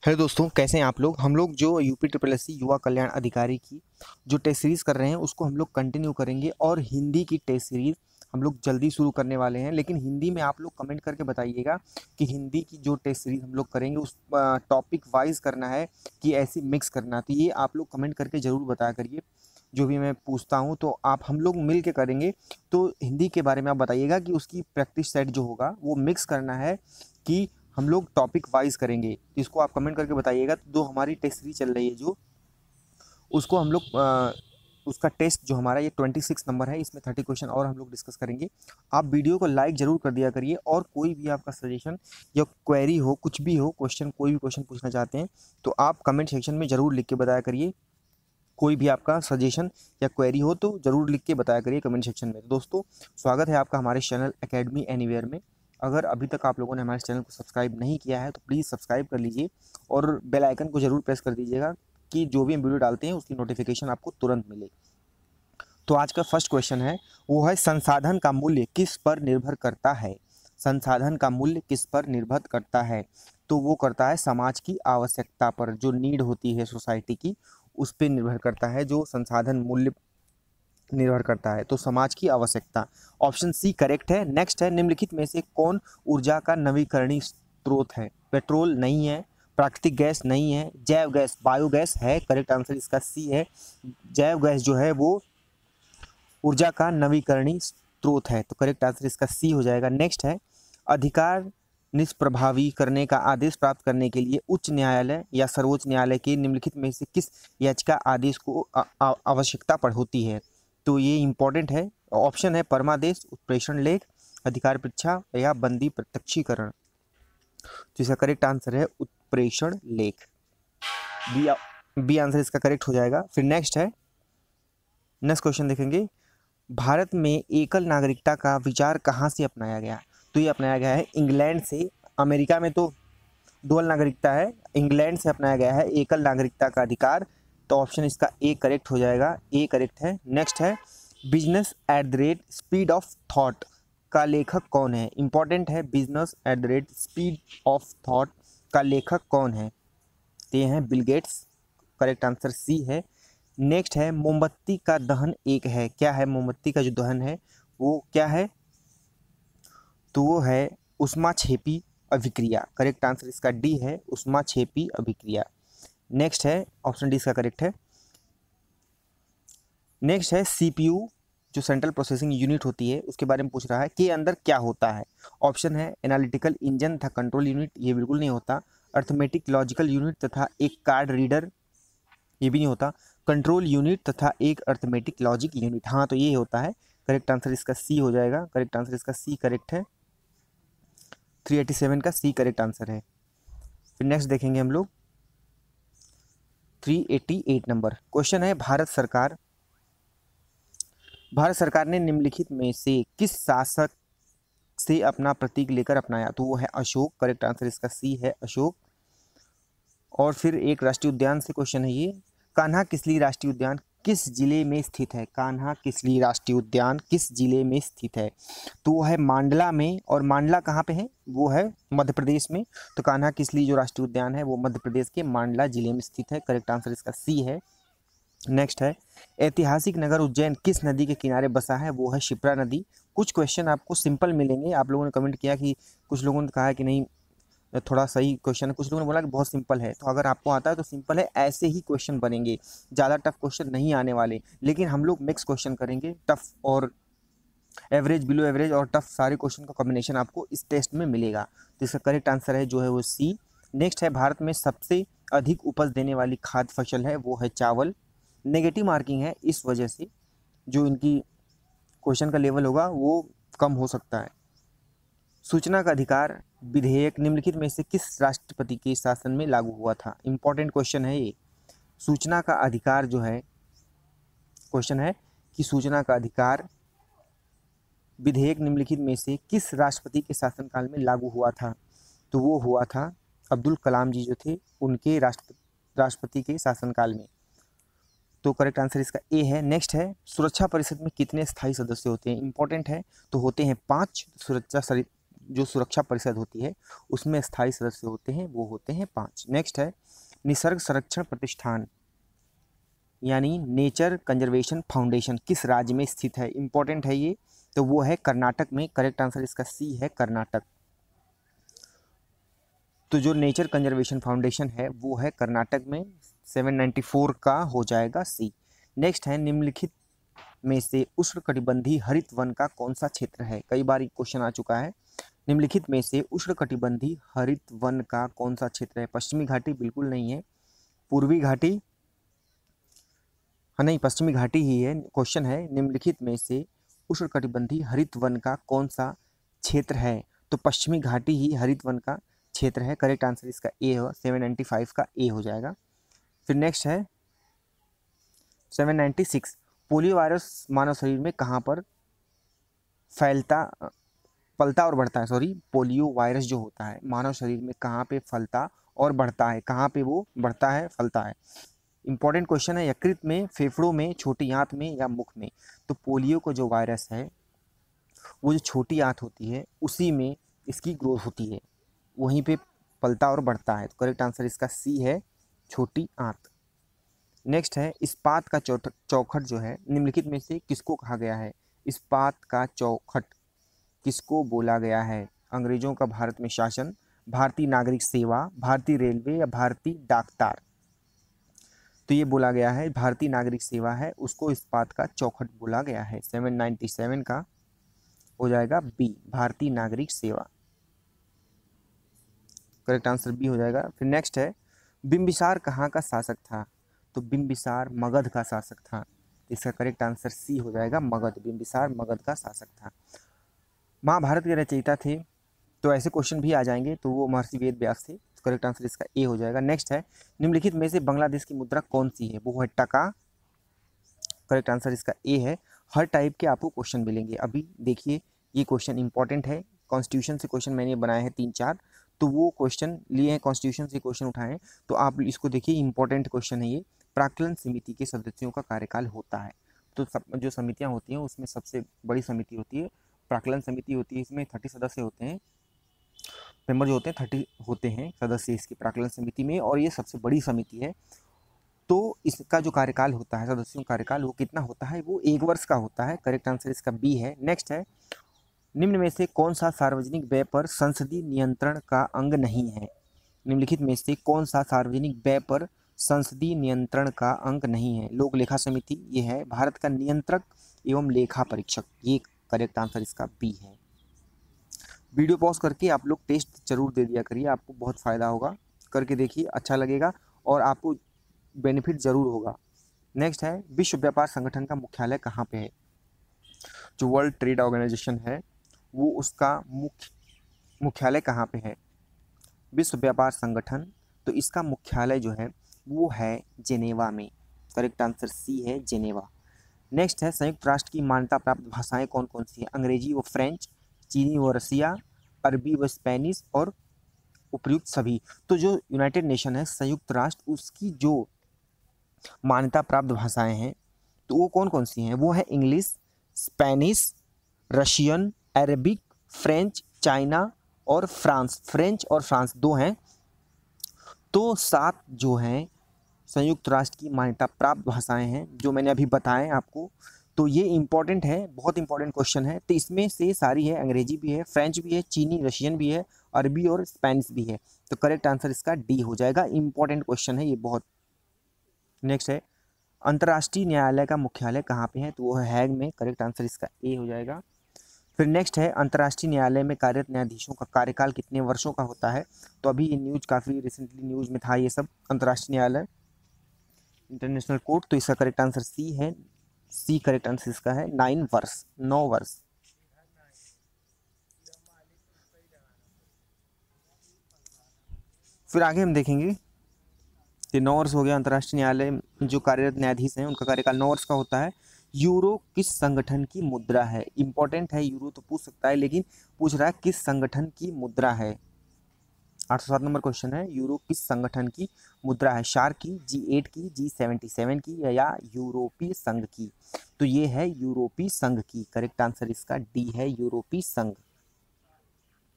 Hello दोस्तों, कैसे हैं आप लोग। हम लोग जो यूपी ट्रिपल एस सी युवा कल्याण अधिकारी की जो टेस्ट सीरीज़ कर रहे हैं उसको हम लोग कंटिन्यू करेंगे और हिंदी की टेस्ट सीरीज़ हम लोग जल्दी शुरू करने वाले हैं। लेकिन हिंदी में आप लोग कमेंट करके बताइएगा कि हिंदी की जो टेस्ट सीरीज़ हम लोग करेंगे उस टॉपिक वाइज करना है कि ऐसी मिक्स करना है। तो ये आप लोग कमेंट करके ज़रूर बताया करिए। जो भी मैं पूछता हूँ तो आप हम लोग मिल के करेंगे। तो हिंदी के बारे में आप बताइएगा कि उसकी प्रैक्टिस सेट जो होगा वो मिक्स करना है कि हम लोग टॉपिक वाइज करेंगे। तो इसको आप कमेंट करके बताइएगा। तो जो हमारी टेस्ट सीरीज चल रही है जो उसको हम लोग उसका टेस्ट जो हमारा ये 26 नंबर है, इसमें 30 क्वेश्चन और हम लोग डिस्कस करेंगे। आप वीडियो को लाइक ज़रूर कर दिया करिए और कोई भी आपका सजेशन या क्वेरी हो, कुछ भी हो, क्वेश्चन कोई भी क्वेश्चन पूछना चाहते हैं तो आप कमेंट सेक्शन में ज़रूर लिख के बताया करिए। कोई भी आपका सजेशन या क्वेरी हो तो ज़रूर लिख के बताया करिए कमेंट सेक्शन में। तो दोस्तों, स्वागत है आपका हमारे चैनल एकेडमी एनीवेयर में। अगर अभी तक आप लोगों ने हमारे चैनल को सब्सक्राइब नहीं किया है तो प्लीज़ सब्सक्राइब कर लीजिए और बेल आइकन को ज़रूर प्रेस कर दीजिएगा कि जो भी हम वीडियो डालते हैं उसकी नोटिफिकेशन आपको तुरंत मिले। तो आज का फर्स्ट क्वेश्चन है, वो है संसाधन का मूल्य किस पर निर्भर करता है। संसाधन का मूल्य किस पर निर्भर करता है? तो वो करता है समाज की आवश्यकता पर, जो नीड होती है सोसाइटी की उस पर निर्भर करता है। जो संसाधन मूल्य निर्भर करता है तो समाज की आवश्यकता। ऑप्शन सी करेक्ट है। नेक्स्ट है, निम्नलिखित में से कौन ऊर्जा का नवीकरणीय स्रोत है? पेट्रोल नहीं है, प्राकृतिक गैस नहीं है, जैव गैस बायोगैस है। करेक्ट आंसर इसका सी है। जैव गैस जो है वो ऊर्जा का नवीकरणीय स्रोत है, तो करेक्ट आंसर इसका सी हो जाएगा। नेक्स्ट है, अधिकार निष्प्रभावी करने का आदेश प्राप्त करने के लिए उच्च न्यायालय या सर्वोच्च न्यायालय के निम्नलिखित में से किस याचिका आदेश को आवश्यकता पड़ होती है? तो ये इंपॉर्टेंट है। ऑप्शन है परमादेश, उत्प्रेषण लेख, अधिकार परीक्षा या बंदी प्रत्यक्षीकरण। तो इसका करेक्ट आंसर है उत्प्रेषण लेख। बी बी आंसर इसका करेक्ट हो जाएगा। फिर नेक्स्ट है, नेक्स्ट क्वेश्चन देखेंगे, भारत में एकल नागरिकता का विचार कहाँ से अपनाया गया? तो ये अपनाया गया है इंग्लैंड से। अमेरिका में तो डुअल नागरिकता है, इंग्लैंड से अपनाया गया है एकल नागरिकता का अधिकार। तो ऑप्शन इसका ए करेक्ट हो जाएगा, ए करेक्ट है। नेक्स्ट है, business at the rate speed of thought का लेखक कौन है? इंपॉर्टेंट है, business at the rate speed of thought का लेखक कौन है? तो ये हैं Bill Gates. Correct answer C है। नेक्स्ट है, मोमबत्ती का दहन एक है। क्या है मोमबत्ती का जो दहन है वो क्या है? तो वो है ऊष्माक्षेपी अभिक्रिया। करेक्ट आंसर इसका डी है, ऊष्माक्षेपी अभिक्रिया। नेक्स्ट है, ऑप्शन डी इसका करेक्ट है। नेक्स्ट है, सीपीयू जो सेंट्रल प्रोसेसिंग यूनिट होती है उसके बारे में पूछ रहा है कि अंदर क्या होता है। ऑप्शन है एनालिटिकल इंजन तथा कंट्रोल यूनिट, ये बिल्कुल नहीं होता। अर्थमेटिक लॉजिकल यूनिट तथा एक कार्ड रीडर, ये भी नहीं होता। कंट्रोल यूनिट तथा एक अर्थमेटिक लॉजिक यूनिट, हाँ तो ये होता है। करेक्ट आंसर इसका सी हो जाएगा। करेक्ट आंसर इसका सी करेक्ट है। 387 का सी करेक्ट आंसर है। फिर नेक्स्ट देखेंगे हम लोग 388 नंबर क्वेश्चन है, भारत सरकार ने निम्नलिखित में से किस शासक से अपना प्रतीक लेकर अपनाया? तो वो है अशोक। करेक्ट आंसर इसका सी है, अशोक। और फिर एक राष्ट्रीय उद्यान से क्वेश्चन है ये, कान्हा किसली राष्ट्रीय उद्यान किस जिले में स्थित है? कान्हा किसली राष्ट्रीय उद्यान किस जिले में स्थित है? तो वो है मांडला में। और मांडला कहाँ पे है? वो है मध्य प्रदेश में। तो कान्हा किसली जो राष्ट्रीय उद्यान है वो मध्य प्रदेश के मांडला जिले में स्थित है। करेक्ट आंसर इसका सी है। नेक्स्ट है, ऐतिहासिक नगर उज्जैन किस नदी के किनारे बसा है? वो है शिप्रा नदी। कुछ क्वेश्चन आपको सिंपल मिलेंगे। आप लोगों ने कमेंट किया कि कुछ लोगों ने कहा है कि नहीं थोड़ा सही क्वेश्चन है, कुछ लोगों ने बोला कि बहुत सिंपल है। तो अगर आपको आता है तो सिंपल है, ऐसे ही क्वेश्चन बनेंगे, ज़्यादा टफ क्वेश्चन नहीं आने वाले। लेकिन हम लोग मिक्स क्वेश्चन करेंगे, टफ और एवरेज, बिलो एवरेज और टफ सारे क्वेश्चन का कॉम्बिनेशन आपको इस टेस्ट में मिलेगा। तो इसका करेक्ट आंसर है जो है वो सी। नेक्स्ट है, भारत में सबसे अधिक उपज देने वाली खाद्य फसल है वो है चावल। नेगेटिव मार्किंग है, इस वजह से जो इनकी क्वेश्चन का लेवल होगा वो कम हो सकता है। सूचना का अधिकार विधेयक निम्नलिखित में से किस राष्ट्रपति के शासन में लागू हुआ था? इंपॉर्टेंट क्वेश्चन है ये। सूचना का अधिकार जो है, क्वेश्चन है कि सूचना का अधिकार विधेयक निम्नलिखित में से किस राष्ट्रपति के शासनकाल में लागू हुआ था? तो वो हुआ था अब्दुल कलाम जी जो थे उनके राष्ट्रपति के शासनकाल में। तो करेक्ट आंसर इसका ए है। नेक्स्ट है, सुरक्षा परिषद में कितने स्थायी सदस्य होते हैं? इंपॉर्टेंट है, तो होते हैं 5। जो सुरक्षा परिषद होती है उसमें स्थायी सदस्य होते हैं, वो होते हैं 5। नेक्स्ट है निसर्ग संरक्षण प्रतिष्ठान यानी नेचर कंजर्वेशन फाउंडेशन किस राज्य में स्थित है, इंपॉर्टेंट है ये, तो वो है कर्नाटक में। करेक्ट आंसर इसका सी है, कर्नाटक। तो जो नेचर कंजर्वेशन फाउंडेशन है वो है कर्नाटक में, 794 का हो जाएगा सी। नेक्स्ट है निम्नलिखित में से उष्णकटिबंधीय हरित वन का कौन सा क्षेत्र है, कई बार क्वेश्चन आ चुका है। निम्नलिखित में से उष्णकटिबंधीय हरित वन का कौन सा क्षेत्र है, पश्चिमी घाटी बिल्कुल नहीं है, पूर्वी घाटी, हाँ नहीं पश्चिमी घाटी ही है। क्वेश्चन है निम्नलिखित में से उष्णकटिबंधीय हरित वन का कौन सा क्षेत्र है, तो पश्चिमी घाटी ही हरित वन का क्षेत्र है। करेक्ट आंसर इसका ए हो, 795 का ए हो जाएगा। फिर नेक्स्ट है 796 पोलियो वायरस मानव शरीर में कहाँ पर पलता और बढ़ता है, सॉरी, पोलियो वायरस जो होता है मानव शरीर में कहाँ पे फलता और बढ़ता है, कहाँ पे वो बढ़ता है फलता है। इंपॉर्टेंट क्वेश्चन है, यकृत में, फेफड़ों में, छोटी आंत में या मुख में। तो पोलियो को जो वायरस है वो जो छोटी आंत होती है उसी में इसकी ग्रोथ होती है, वहीं पे पलता और बढ़ता है। तो करेक्ट आंसर इसका सी है, छोटी आंत। नेक्स्ट है इस्पात का चौखट जो है निम्नलिखित में से किसको कहा गया है, इस्पात का चौखट किसको बोला गया है, अंग्रेजों का भारत में शासन, भारतीय नागरिक सेवा, भारतीय रेलवे या भारतीय डाकतार। तो ये बोला गया है भारतीय नागरिक सेवा है, उसको इस्पात का चौखट बोला गया है। 797 का हो जाएगा बी, भारतीय नागरिक सेवा। करेक्ट आंसर बी हो जाएगा। फिर नेक्स्ट है बिंबिसार कहाँ का शासक था, तो बिंबिसार मगध का शासक था। इसका करेक्ट आंसर सी हो जाएगा, मगध, बिंबिसार मगध का शासक था। महाभारत के रचयिता थे, तो ऐसे क्वेश्चन भी आ जाएंगे, तो वो महर्षि वेद व्यास थे। करेक्ट आंसर इसका ए हो जाएगा। नेक्स्ट है निम्नलिखित में से बांग्लादेश की मुद्रा कौन सी है, वो है टका। करेक्ट आंसर इसका ए है। हर टाइप के आपको क्वेश्चन मिलेंगे। अभी देखिए ये क्वेश्चन इंपॉर्टेंट है, कॉन्स्टिट्यूशन से क्वेश्चन मैंने बनाए हैं 3-4, तो वो क्वेश्चन लिए हैं, कॉन्स्टिट्यूशन से क्वेश्चन उठाए हैं, तो आप इसको देखिए, इंपॉर्टेंट क्वेश्चन है ये। प्राक्कलन समिति के सदस्यों का कार्यकाल होता है, तो जो समितियाँ होती हैं उसमें सबसे बड़ी समिति होती है प्राक्कलन समिति होती है। इसमें 30 सदस्य होते हैं, मेंबर जो होते हैं 30 होते हैं सदस्य इसकी प्राक्कलन समिति में, और ये सबसे बड़ी समिति है। तो इसका जो कार्यकाल होता है, सदस्यों का कार्यकाल, वो कितना होता है, वो 1 वर्ष का होता है। करेक्ट आंसर इसका बी है। नेक्स्ट है निम्न में से कौन सा सार्वजनिक व्यय पर संसदीय नियंत्रण का अंग नहीं है, निम्नलिखित में से कौन सा सार्वजनिक व्यय पर संसदीय नियंत्रण का अंग नहीं है। लोक लेखा समिति ये है, भारत का नियंत्रक एवं लेखा परीक्षक, ये करेक्ट आंसर इसका बी है। वीडियो पॉज करके आप लोग टेस्ट जरूर दे दिया करिए, आपको बहुत फ़ायदा होगा, करके देखिए, अच्छा लगेगा और आपको बेनिफिट ज़रूर होगा। नेक्स्ट है विश्व व्यापार संगठन का मुख्यालय कहाँ पे है, जो वर्ल्ड ट्रेड ऑर्गेनाइजेशन है वो उसका मुख्यालय कहाँ पे है, विश्व व्यापार संगठन, तो इसका मुख्यालय जो है वो है जेनेवा में। करेक्ट आंसर सी है, जेनेवा। नेक्स्ट है संयुक्त राष्ट्र की मान्यता प्राप्त भाषाएं कौन कौन सी हैं, अंग्रेजी व फ्रेंच, चीनी व रसिया, अरबी व स्पेनिश और उपयुक्त सभी। तो जो यूनाइटेड नेशन है, संयुक्त राष्ट्र, उसकी जो मान्यता प्राप्त भाषाएं हैं तो वो कौन कौन सी हैं, वो है English, Spanish, Russian, Arabic, French, China और फ्रांस। फ्रेंच और फ्रांस 2 हैं, तो 7 जो हैं संयुक्त राष्ट्र की मान्यता प्राप्त भाषाएं हैं जो मैंने अभी बताएं आपको। तो ये इंपॉर्टेंट है, बहुत इंपॉर्टेंट क्वेश्चन है। तो इसमें से सारी है, अंग्रेजी भी है, फ्रेंच भी है, चीनी रशियन भी है, अरबी और स्पेनिश भी है। तो करेक्ट आंसर इसका डी हो जाएगा, इंपॉर्टेंट क्वेश्चन है ये बहुत। नेक्स्ट है अंतर्राष्ट्रीय न्यायालय का मुख्यालय कहाँ पे है, तो वो है हैग में। करेक्ट आंसर इसका ए हो जाएगा। फिर नेक्स्ट है अंतर्राष्ट्रीय न्यायालय में कार्यरत न्यायाधीशों का कार्यकाल कितने वर्षों का होता है, तो अभी ये न्यूज काफ़ी रिसेंटली न्यूज में था ये सब, अंतर्राष्ट्रीय न्यायालय, इंटरनेशनल कोर्ट। तो इसका करेक्ट आंसर सी है, सी करेक्ट आंसर इसका है 9 वर्ष, 9 वर्ष। फिर आगे हम देखेंगे, ये 9 वर्ष हो गया। अंतर्राष्ट्रीय न्यायालय में जो कार्यरत न्यायाधीश हैं उनका कार्यकाल 9 वर्ष का होता है। यूरो किस संगठन की मुद्रा है, इंपॉर्टेंट है, यूरो तो पूछ सकता है लेकिन पूछ रहा है किस संगठन की मुद्रा है। 807 नंबर क्वेश्चन है, यूरो किस संगठन की मुद्रा है, शार्क की, G8 की, G77 की या यूरोपीय संघ की। तो ये है यूरोपीय संघ की। करेक्ट आंसर इसका डी है, यूरोपीय संघ।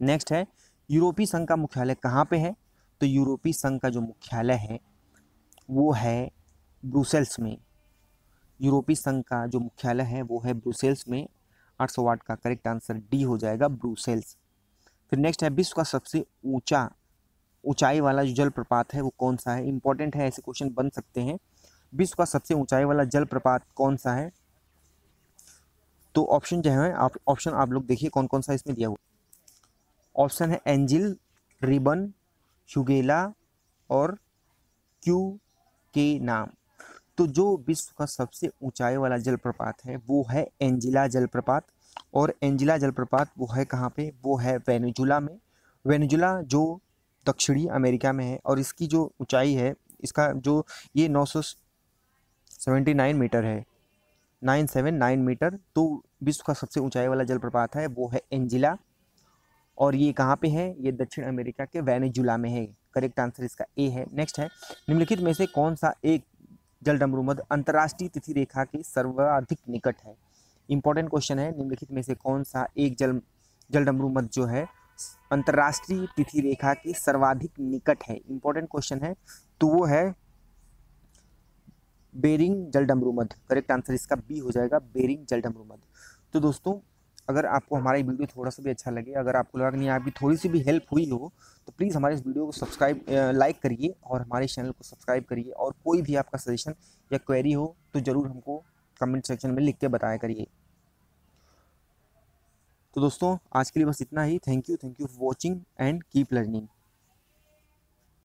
नेक्स्ट है यूरोपीय संघ का मुख्यालय कहाँ पे है? तो यूरोपीय संघ का जो मुख्यालय है वो है ब्रुसेल्स में। यूरोपीय संघ का जो मुख्यालय है वो है ब्रुसेल्स में। 800 वाट का करेक्ट आंसर डी हो जाएगा, ब्रुसेल्स। फिर नेक्स्ट है विश्व का सबसे ऊंचाई वाला जो जलप्रपात है वो कौन सा है? इंपॉर्टेंट है, ऐसे क्वेश्चन बन सकते हैं। विश्व का सबसे ऊंचाई वाला जलप्रपात कौन सा है? तो ऑप्शन जो है ऑप्शन आप लोग देखिए कौन कौन सा इसमें दिया हुआ। ऑप्शन है एंजिल, रिबन, शुगेला और क्यू के नाम। तो जो विश्व का सबसे ऊंचाई वाला जलप्रपात है वो है एंजिला जलप्रपात। और एंजिला जलप्रपात वो है कहाँ पे? वो है वेनेजुला में। वेनेजुला जो दक्षिणी अमेरिका में है और इसकी जो ऊंचाई है, इसका जो ये 979 मीटर है, 979 मीटर। तो विश्व का सबसे ऊंचाई वाला जलप्रपात है वो है एंजिला। और ये कहाँ पे है? ये दक्षिण अमेरिका के वेनेजुला में है। करेक्ट आंसर इसका ए है। नेक्स्ट है निम्नलिखित में से कौन सा एक जल डमरू मध्य अंतर्राष्ट्रीय तिथि रेखा के सर्वाधिक निकट है? इंपॉर्टेंट क्वेश्चन है। निम्नलिखित में से कौन सा एक जल डमरू मध्य जो है अंतर्राष्ट्रीय तिथि रेखा के सर्वाधिक निकट है? इंपॉर्टेंट क्वेश्चन है। तो वो है बेरिंग जल डमरू मध्य। करेक्ट आंसर इसका बी हो जाएगा, बेरिंग जल डमरू मध्य। तो दोस्तों अगर आपको हमारा ये वीडियो थोड़ा सा भी अच्छा लगे, अगर आपको लगा कि नहीं आपकी थोड़ी सी भी हेल्प हुई हो, तो प्लीज़ हमारे इस वीडियो को लाइक करिए और हमारे चैनल को सब्सक्राइब करिए। और कोई भी आपका सजेशन या क्वेरी हो तो ज़रूर हमको कमेंट सेक्शन में लिख के बताया करिए। तो दोस्तों आज के लिए बस इतना ही। Thank you for watching and keep learning.